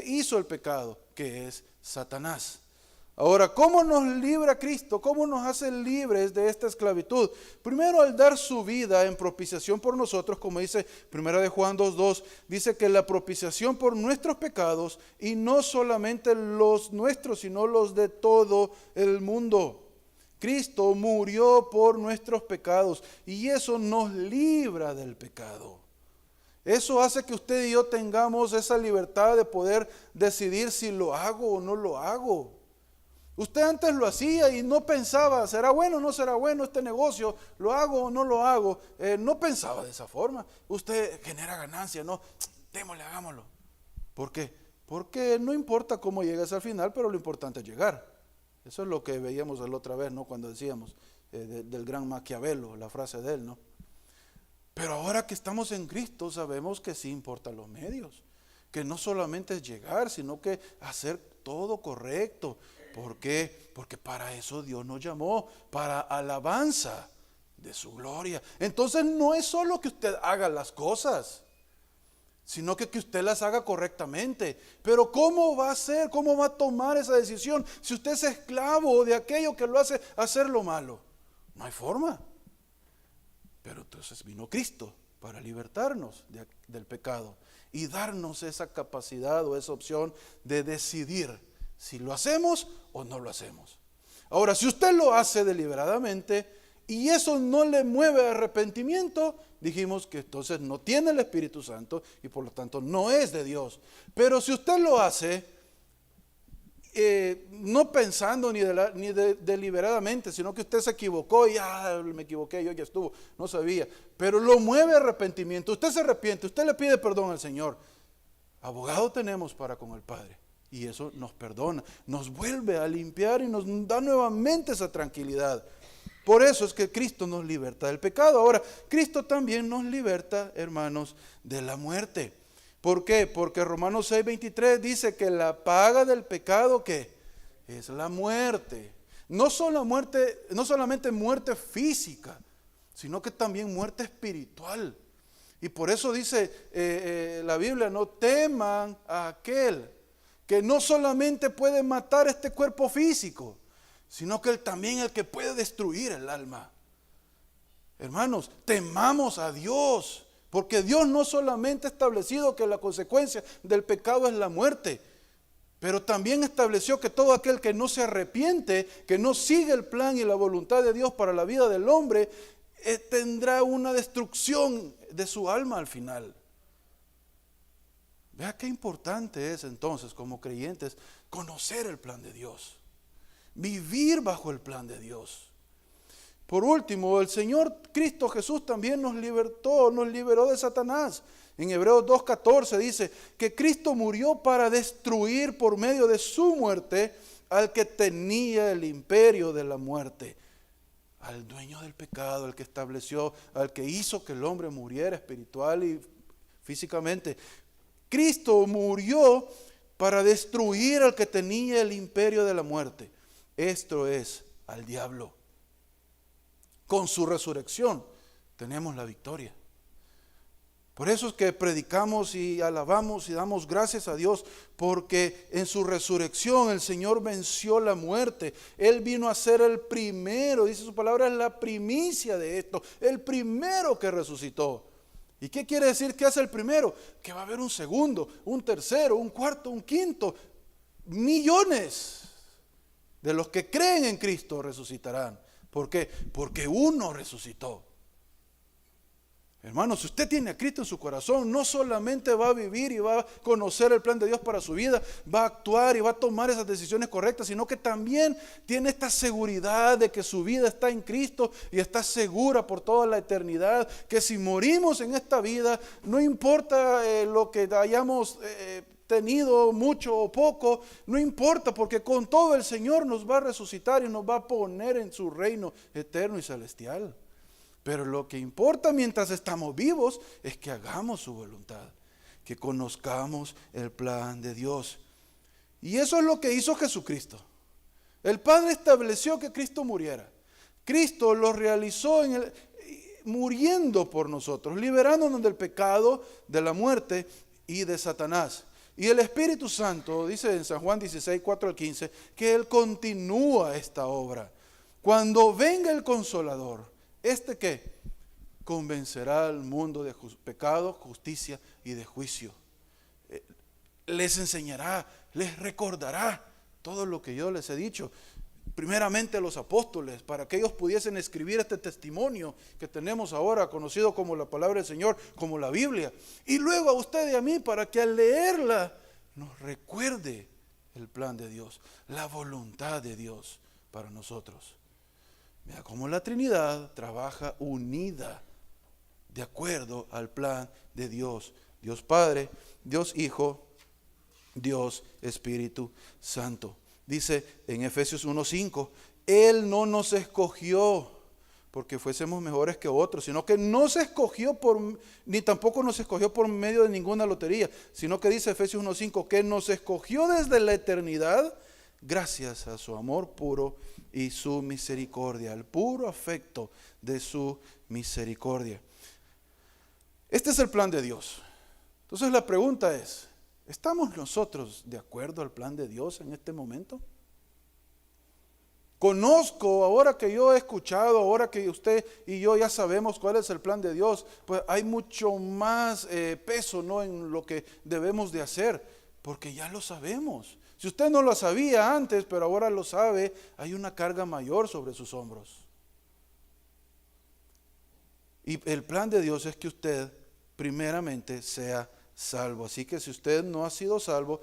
hizo el pecado, que es Satanás. Ahora, ¿cómo nos libra Cristo? ¿Cómo nos hace libres de esta esclavitud? Primero, al dar su vida en propiciación por nosotros, como dice 1 Juan 2:2, dice que la propiciación por nuestros pecados, y no solamente los nuestros, sino los de todo el mundo. Cristo murió por nuestros pecados y eso nos libra del pecado. Eso hace que usted y yo tengamos esa libertad de poder decidir si lo hago o no lo hago. Usted antes lo hacía y no pensaba, ¿será bueno o no será bueno este negocio? ¿Lo hago o no lo hago? No pensaba de esa forma. Usted genera ganancia, no, démosle, hagámoslo. ¿Por qué? Porque no importa cómo llegues al final, pero lo importante es llegar. Eso es lo que veíamos la otra vez, ¿no? Cuando decíamos del gran Maquiavelo, la frase de él, ¿no? Pero ahora que estamos en Cristo, sabemos que sí importan los medios. Que no solamente es llegar, sino que hacer todo correcto. ¿Por qué? Porque para eso Dios nos llamó, para alabanza de su gloria. Entonces no es solo que usted haga las cosas, sino que usted las haga correctamente. Pero ¿cómo va a hacer? ¿Cómo va a tomar esa decisión si usted es esclavo de aquello que lo hace hacer lo malo? No hay forma. Pero entonces vino Cristo para libertarnos del pecado y darnos esa capacidad o esa opción de decidir si lo hacemos o no lo hacemos. Ahora, si usted lo hace deliberadamente y eso no le mueve a arrepentimiento, dijimos que entonces no tiene el Espíritu Santo y por lo tanto no es de Dios. Pero si usted lo hace no pensando ni deliberadamente, sino que usted se equivocó y me equivoqué, yo ya estuvo, no sabía, pero lo mueve a arrepentimiento, usted se arrepiente, usted le pide perdón al Señor, abogado tenemos para con el Padre, y eso nos perdona, nos vuelve a limpiar y nos da nuevamente esa tranquilidad. Por eso es que Cristo nos liberta del pecado. Ahora, Cristo también nos liberta, hermanos, de la muerte. ¿Por qué? Porque Romanos 6:23 dice que la paga del pecado, ¿qué? Es la muerte. No solamente muerte física, sino que también muerte espiritual. Y por eso dice la Biblia, no teman a aquel que no solamente puede matar este cuerpo físico, sino que él también es el que puede destruir el alma. Hermanos, temamos a Dios, porque Dios no solamente ha establecido que la consecuencia del pecado es la muerte, pero también estableció que todo aquel que no se arrepiente, que no sigue el plan y la voluntad de Dios para la vida del hombre, tendrá una destrucción de su alma al final. Vea qué importante es entonces como creyentes conocer el plan de Dios, vivir bajo el plan de Dios. Por último, el Señor Cristo Jesús también nos liberó de Satanás. En Hebreos 2:14 dice que Cristo murió para destruir por medio de su muerte al que tenía el imperio de la muerte, al dueño del pecado, al que estableció, al que hizo que el hombre muriera espiritual y físicamente. Cristo murió para destruir al que tenía el imperio de la muerte. Esto es al diablo. Con su resurrección tenemos la victoria. Por eso es que predicamos y alabamos y damos gracias a Dios, porque en su resurrección el Señor venció la muerte. Él vino a ser el primero, dice su palabra, es la primicia de esto, el primero que resucitó. ¿Y qué quiere decir que hace el primero? Que va a haber un segundo, un tercero, un cuarto, un quinto. Millones de los que creen en Cristo resucitarán. ¿Por qué? Porque uno resucitó. Hermanos, si usted tiene a Cristo en su corazón, no solamente va a vivir y va a conocer el plan de Dios para su vida, va a actuar y va a tomar esas decisiones correctas, sino que también tiene esta seguridad de que su vida está en Cristo y está segura por toda la eternidad, que si morimos en esta vida, no importa lo que hayamos tenido, mucho o poco, no importa, porque con todo el Señor nos va a resucitar y nos va a poner en su reino eterno y celestial. Pero lo que importa mientras estamos vivos es que hagamos su voluntad, que conozcamos el plan de Dios. Y eso es lo que hizo Jesucristo. El Padre estableció que Cristo muriera. Cristo lo realizó muriendo por nosotros, liberándonos del pecado, de la muerte y de Satanás. Y el Espíritu Santo, dice en San Juan 16, 4 al 15, que Él continúa esta obra. Cuando venga el Consolador, ¿qué? Convencerá al mundo de pecado, justicia y de juicio. Les enseñará, les recordará todo lo que yo les he dicho. Primeramente a los apóstoles, para que ellos pudiesen escribir este testimonio que tenemos ahora, conocido como la palabra del Señor, como la Biblia. Y luego a usted y a mí, para que al leerla nos recuerde el plan de Dios, la voluntad de Dios para nosotros. Mira cómo la Trinidad trabaja unida, de acuerdo al plan de Dios. Dios Padre, Dios Hijo, Dios Espíritu Santo. Dice en Efesios 1:5, Él no nos escogió porque fuésemos mejores que otros, sino que no se escogió ni tampoco nos escogió por medio de ninguna lotería, sino que dice Efesios 1:5, que nos escogió desde la eternidad, gracias a su amor puro y su misericordia, el puro afecto de su misericordia. Este es el plan de Dios. Entonces la pregunta es, ¿estamos nosotros de acuerdo al plan de Dios en este momento? Conozco, ahora que yo he escuchado, ahora que usted y yo ya sabemos cuál es el plan de Dios, pues hay mucho más peso, ¿no?, en lo que debemos de hacer, porque ya lo sabemos. Si usted no lo sabía antes, pero ahora lo sabe, hay una carga mayor sobre sus hombros. Y el plan de Dios es que usted primeramente sea salvo. Así que si usted no ha sido salvo,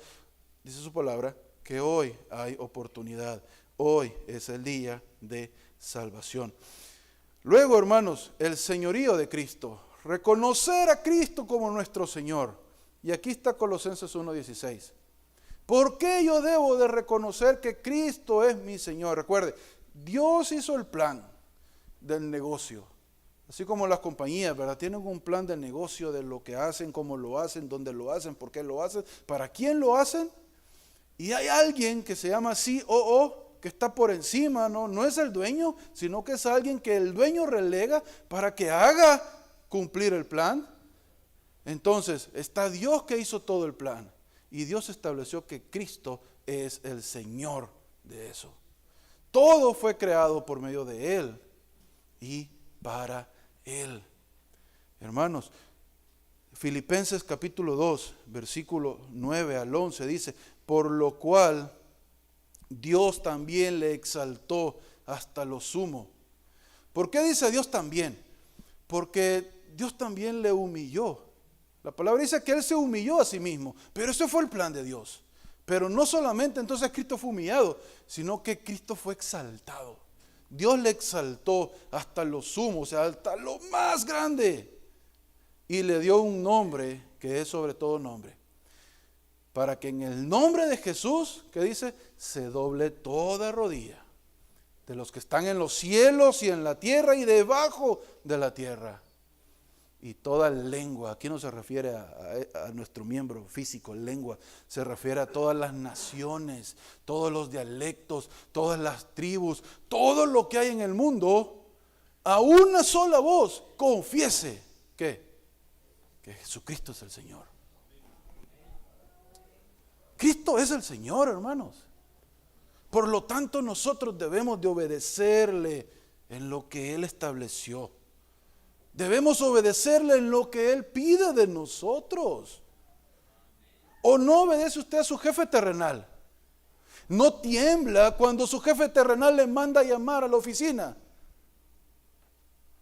dice su palabra, que hoy hay oportunidad. Hoy es el día de salvación. Luego, hermanos, el señorío de Cristo. Reconocer a Cristo como nuestro Señor. Y aquí está Colosenses 1:16. ¿Por qué yo debo de reconocer que Cristo es mi Señor? Recuerde, Dios hizo el plan del negocio. Así como las compañías, ¿verdad? Tienen un plan de negocio de lo que hacen, cómo lo hacen, dónde lo hacen, por qué lo hacen, para quién lo hacen. Y hay alguien que se llama COO, que está por encima, no es el dueño, sino que es alguien que el dueño relega para que haga cumplir el plan. Entonces, está Dios que hizo todo el plan. Y Dios estableció que Cristo es el Señor de eso. Todo fue creado por medio de Él y para Él. Hermanos, Filipenses capítulo 2, versículo 9 al 11 dice, por lo cual Dios también le exaltó hasta lo sumo. ¿Por qué dice Dios también? Porque Dios también le humilló. La palabra dice que Él se humilló a sí mismo, pero ese fue el plan de Dios. Pero no solamente entonces Cristo fue humillado, sino que Cristo fue exaltado. Dios le exaltó hasta lo sumo, o sea, hasta lo más grande. Y le dio un nombre que es sobre todo nombre. Para que en el nombre de Jesús, que dice, se doble toda rodilla. De los que están en los cielos y en la tierra y debajo de la tierra. Y toda lengua, aquí no se refiere a nuestro miembro físico, lengua, se refiere a todas las naciones, todos los dialectos, todas las tribus, todo lo que hay en el mundo, a una sola voz, confiese que Jesucristo es el Señor. Cristo es el Señor, hermanos. Por lo tanto, nosotros debemos de obedecerle en lo que Él estableció. Debemos obedecerle en lo que Él pide de nosotros. ¿O no obedece usted a su jefe terrenal? ¿No tiembla cuando su jefe terrenal le manda a llamar a la oficina?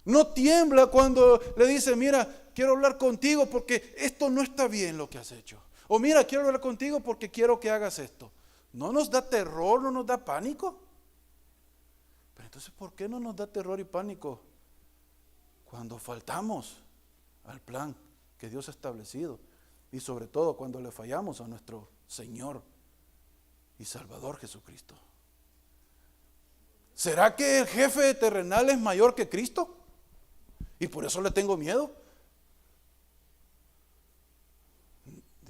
¿No tiembla cuando le dice, mira, quiero hablar contigo porque esto no está bien lo que has hecho? O mira, quiero hablar contigo porque quiero que hagas esto. ¿No nos da terror, no nos da pánico? Pero entonces, ¿por qué no nos da terror y pánico cuando faltamos al plan que Dios ha establecido? Y sobre todo cuando le fallamos a nuestro Señor y Salvador Jesucristo. ¿Será que el jefe terrenal es mayor que Cristo? ¿Y por eso le tengo miedo?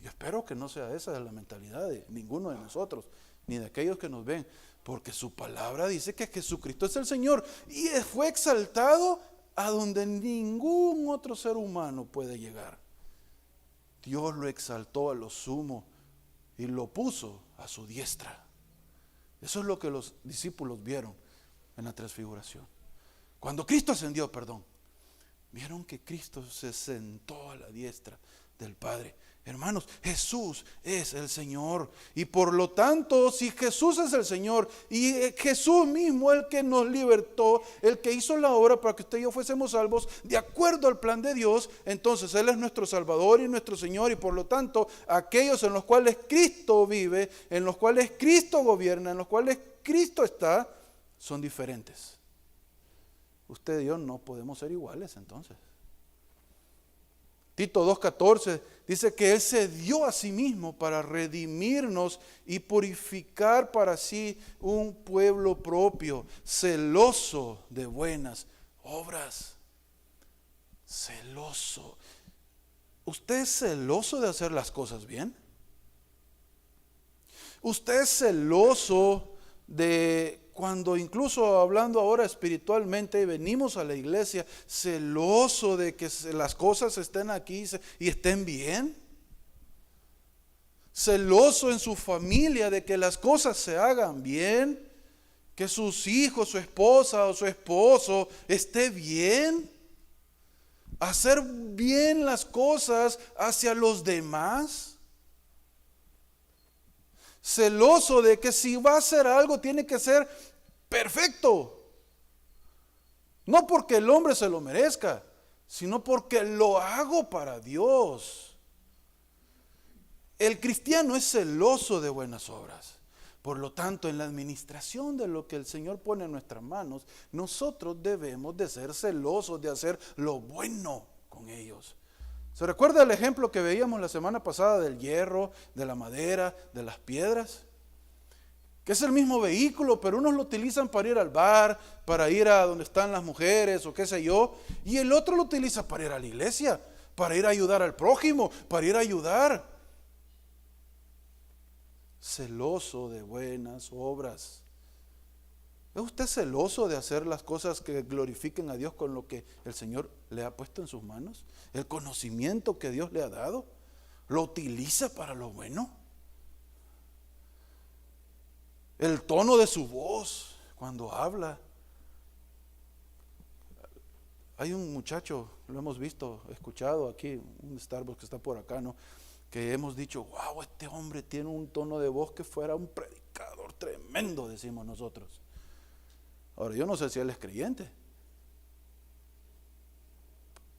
Yo espero que no sea esa la mentalidad de ninguno de nosotros, ni de aquellos que nos ven, porque su palabra dice que Jesucristo es el Señor y fue exaltado a donde ningún otro ser humano puede llegar. Dios lo exaltó a lo sumo y lo puso a su diestra. Eso es lo que los discípulos vieron en la transfiguración. Cuando Cristo ascendió, vieron que Cristo se sentó a la diestra del Padre. Hermanos, Jesús es el Señor. Y por lo tanto, si Jesús es el Señor y Jesús mismo el que nos libertó, el que hizo la obra para que usted y yo fuésemos salvos, de acuerdo al plan de Dios, entonces Él es nuestro Salvador y nuestro Señor. Y por lo tanto, aquellos en los cuales Cristo vive, en los cuales Cristo gobierna, en los cuales Cristo está, son diferentes. Usted y yo no podemos ser iguales entonces. Tito 2:14 dice que Él se dio a sí mismo para redimirnos y purificar para sí un pueblo propio, celoso de buenas obras. Celoso. ¿Usted es celoso de hacer las cosas bien? ¿Usted es celoso de cuando, incluso hablando ahora espiritualmente, venimos a la iglesia celoso de que las cosas estén aquí y estén bien? celoso en su familia de que las cosas se hagan bien, que sus hijos, su esposa o su esposo esté bien, hacer bien las cosas hacia los demás, celoso de que si va a hacer algo tiene que ser perfecto, no porque el hombre se lo merezca, sino porque lo hago para Dios. El cristiano es celoso de buenas obras. Por lo tanto, en la administración de lo que el Señor pone en nuestras manos, nosotros debemos de ser celosos de hacer lo bueno con ellos. ¿Se recuerda el ejemplo que veíamos la semana pasada del hierro, de la madera, de las piedras? Que es el mismo vehículo, pero unos lo utilizan para ir al bar, para ir a donde están las mujeres o qué sé yo, y el otro lo utiliza para ir a la iglesia, para ir a ayudar al prójimo, para ir a ayudar. Celoso de buenas obras. ¿Es usted celoso de hacer las cosas que glorifiquen a Dios con lo que el Señor le ha puesto en sus manos? El conocimiento que Dios le ha dado, ¿lo utiliza para lo bueno? El tono de su voz cuando habla. Hay un muchacho, lo hemos visto, escuchado aquí, un Starbucks que está por acá, ¿no? Que hemos dicho, wow, este hombre tiene un tono de voz que fuera un predicador tremendo, decimos nosotros. Ahora, yo no sé si él es creyente,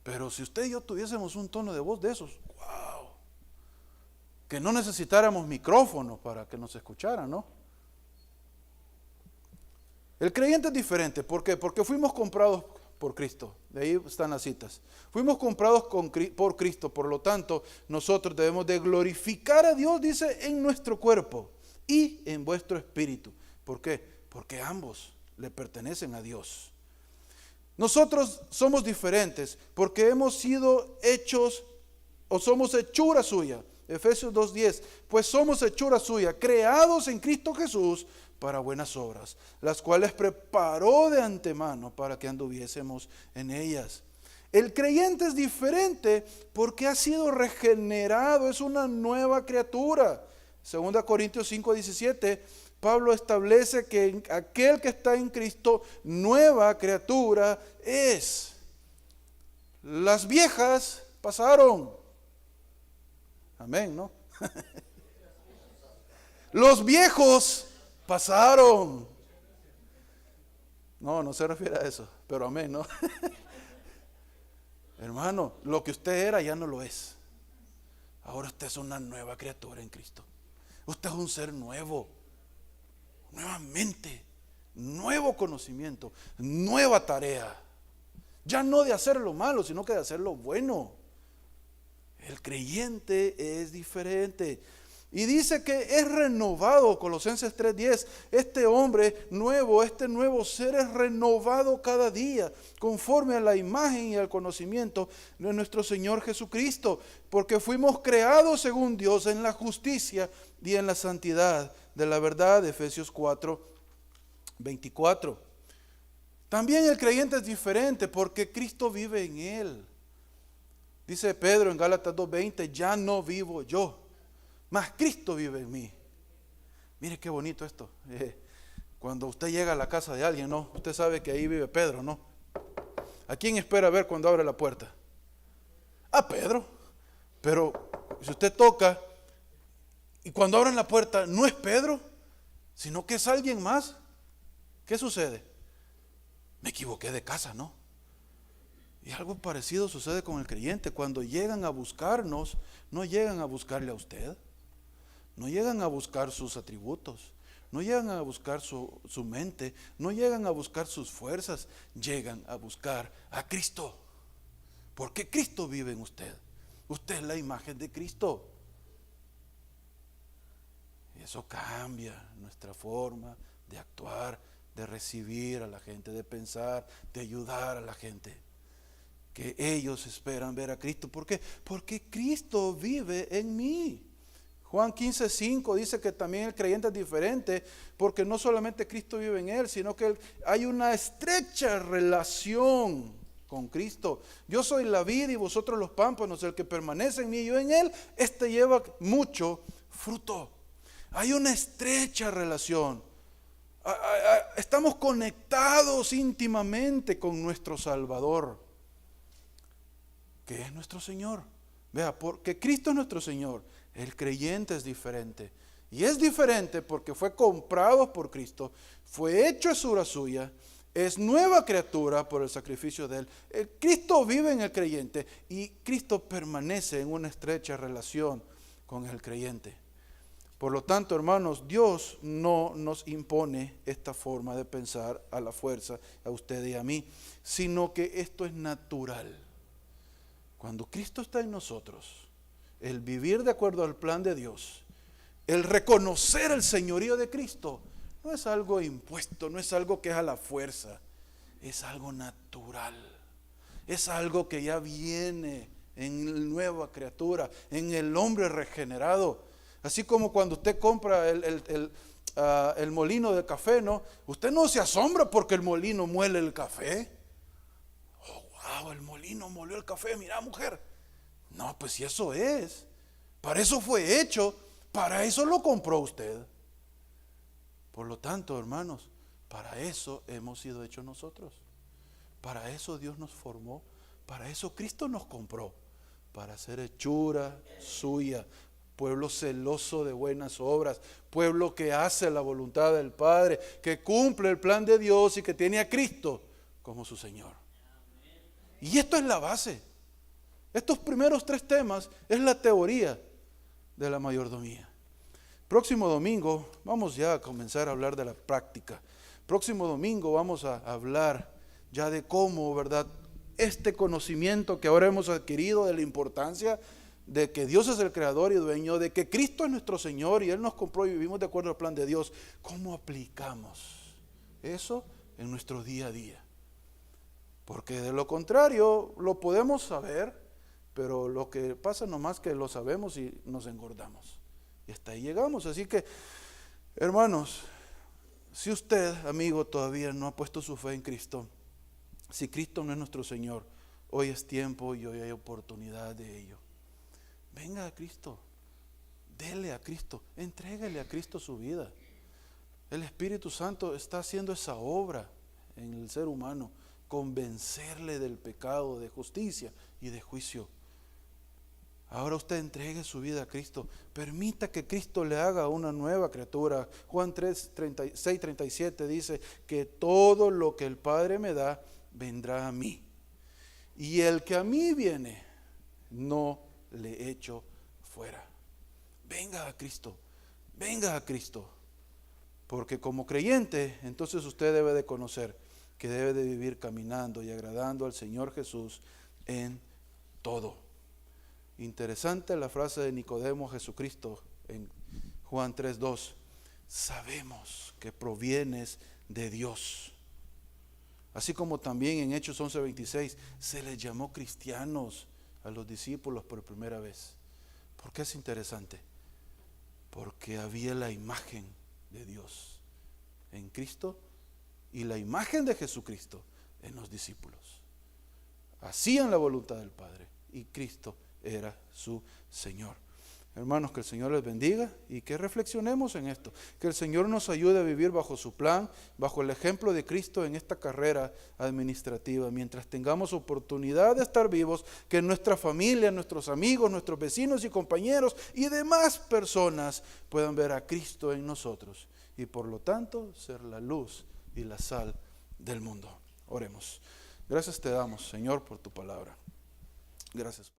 pero si usted y yo tuviésemos un tono de voz de esos, wow, que no necesitáramos micrófonos para que nos escucharan, ¿no? El creyente es diferente, ¿por qué? Porque fuimos comprados por Cristo, de ahí están las citas. Fuimos comprados por Cristo, por lo tanto, nosotros debemos de glorificar a Dios, dice, en nuestro cuerpo y en vuestro espíritu. ¿Por qué? Porque ambos le pertenecen a Dios. Nosotros somos diferentes porque hemos sido hechos o somos hechura suya. Efesios 2:10, pues somos hechura suya, creados en Cristo Jesús para buenas obras, las cuales preparó de antemano para que anduviésemos en ellas. El creyente es diferente porque ha sido regenerado, es una nueva criatura. 2 Corintios 5:17, Pablo establece que aquel que está en Cristo, nueva criatura es. Las viejas pasaron. Amén, ¿no? Los viejos pasaron. No se refiere a eso, pero amén, ¿no? Hermano, lo que usted era ya no lo es. Ahora usted es una nueva criatura en Cristo. Usted es un ser nuevo, nuevamente, nuevo conocimiento, nueva tarea. Ya no de hacer lo malo, sino que de hacer lo bueno. El creyente es diferente. Y dice que es renovado, Colosenses 3:10, este hombre nuevo, este nuevo ser es renovado cada día, conforme a la imagen y al conocimiento de nuestro Señor Jesucristo, porque fuimos creados según Dios en la justicia y en la santidad de la verdad, Efesios 4:24. También el creyente es diferente porque Cristo vive en él. Dice Pedro en Gálatas 2:20, ya no vivo yo, mas Cristo vive en mí. Mire qué bonito esto. Cuando usted llega a la casa de alguien, ¿no? Usted sabe que ahí vive Pedro, ¿no? ¿A quién espera ver cuando abre la puerta? A Pedro. Pero si usted toca y cuando abren la puerta no es Pedro, sino que es alguien más, ¿qué sucede? Me equivoqué de casa, ¿no? Y algo parecido sucede con el creyente. Cuando llegan a buscarnos, no llegan a buscarle a usted, no llegan a buscar sus atributos, no llegan a buscar su mente, no llegan a buscar sus fuerzas, llegan a buscar a Cristo. Porque Cristo vive en usted. Usted es la imagen de Cristo. Y eso cambia nuestra forma de actuar, de recibir a la gente, de pensar, de ayudar a la gente. Que ellos esperan ver a Cristo. ¿Por qué? Porque Cristo vive en mí. Juan 15:5 dice que también el creyente es diferente, porque no solamente Cristo vive en él, sino que hay una estrecha relación con Cristo. Yo soy la vid y vosotros los pámpanos, el que permanece en mí y yo en él, este lleva mucho fruto. Hay una estrecha relación. Estamos conectados íntimamente con nuestro Salvador, que es nuestro Señor. Vea, porque Cristo es nuestro Señor, el creyente es diferente. Y es diferente porque fue comprado por Cristo, fue hecho hechura suya, es nueva criatura por el sacrificio de Él. Cristo vive en el creyente y Cristo permanece en una estrecha relación con el creyente. Por lo tanto, hermanos, Dios no nos impone esta forma de pensar a la fuerza, a usted y a mí, sino que esto es natural. Cuando Cristo está en nosotros, el vivir de acuerdo al plan de Dios, el reconocer el señorío de Cristo, no es algo impuesto, no es algo que es a la fuerza, es algo natural, es algo que ya viene en la nueva criatura, en el hombre regenerado. Así como cuando usted compra el molino de café, ¿no? Usted no se asombra porque el molino muele el café. Oh, wow, el molino molió el café, mira, mujer. No, pues si eso es, para eso fue hecho, para eso lo compró usted. Por lo tanto, hermanos, para eso hemos sido hechos nosotros. Para eso Dios nos formó, para eso Cristo nos compró, para hacer hechura suya, pueblo celoso de buenas obras, pueblo que hace la voluntad del Padre, que cumple el plan de Dios y que tiene a Cristo como su Señor. Y esto es la base. Estos primeros 3 temas es la teoría de la mayordomía. Próximo domingo vamos ya a comenzar a hablar de la práctica. Próximo domingo vamos a hablar ya de cómo, ¿verdad?, este conocimiento que ahora hemos adquirido de la importancia de que Dios es el creador y dueño, de que Cristo es nuestro Señor y Él nos compró y vivimos de acuerdo al plan de Dios. ¿Cómo aplicamos eso en nuestro día a día? Porque de lo contrario lo podemos saber, pero lo que pasa nomás que lo sabemos y nos engordamos. Y hasta ahí llegamos. Así que, hermanos, si usted, amigo, todavía no ha puesto su fe en Cristo, si Cristo no es nuestro Señor, hoy es tiempo y hoy hay oportunidad de ello. Venga a Cristo, dele a Cristo, entrégale a Cristo su vida. El Espíritu Santo está haciendo esa obra en el ser humano, convencerle del pecado, de justicia y de juicio. Ahora usted entregue su vida a Cristo, permita que Cristo le haga una nueva criatura. Juan 6:37 dice que todo lo que el Padre me da vendrá a mí, y el que a mí viene no le echo fuera. Venga a Cristo, porque como creyente entonces usted debe de conocer que debe de vivir caminando y agradando al Señor Jesús en todo. Interesante la frase de Nicodemo a Jesucristo en Juan 3:2. Sabemos que provienes de Dios. Así como también en Hechos 11:26 se les llamó cristianos a los discípulos por primera vez. ¿Por qué es interesante? Porque había la imagen de Dios en Cristo y la imagen de Jesucristo en los discípulos. Hacían la voluntad del Padre y Cristo era su Señor. Hermanos, que el Señor les bendiga y que reflexionemos en esto. Que el Señor nos ayude a vivir bajo su plan, bajo el ejemplo de Cristo en esta carrera administrativa. Mientras tengamos oportunidad de estar vivos, que nuestra familia, nuestros amigos, nuestros vecinos y compañeros y demás personas puedan ver a Cristo en nosotros y por lo tanto ser la luz y la sal del mundo. Oremos. Gracias te damos, Señor, por tu palabra. Gracias.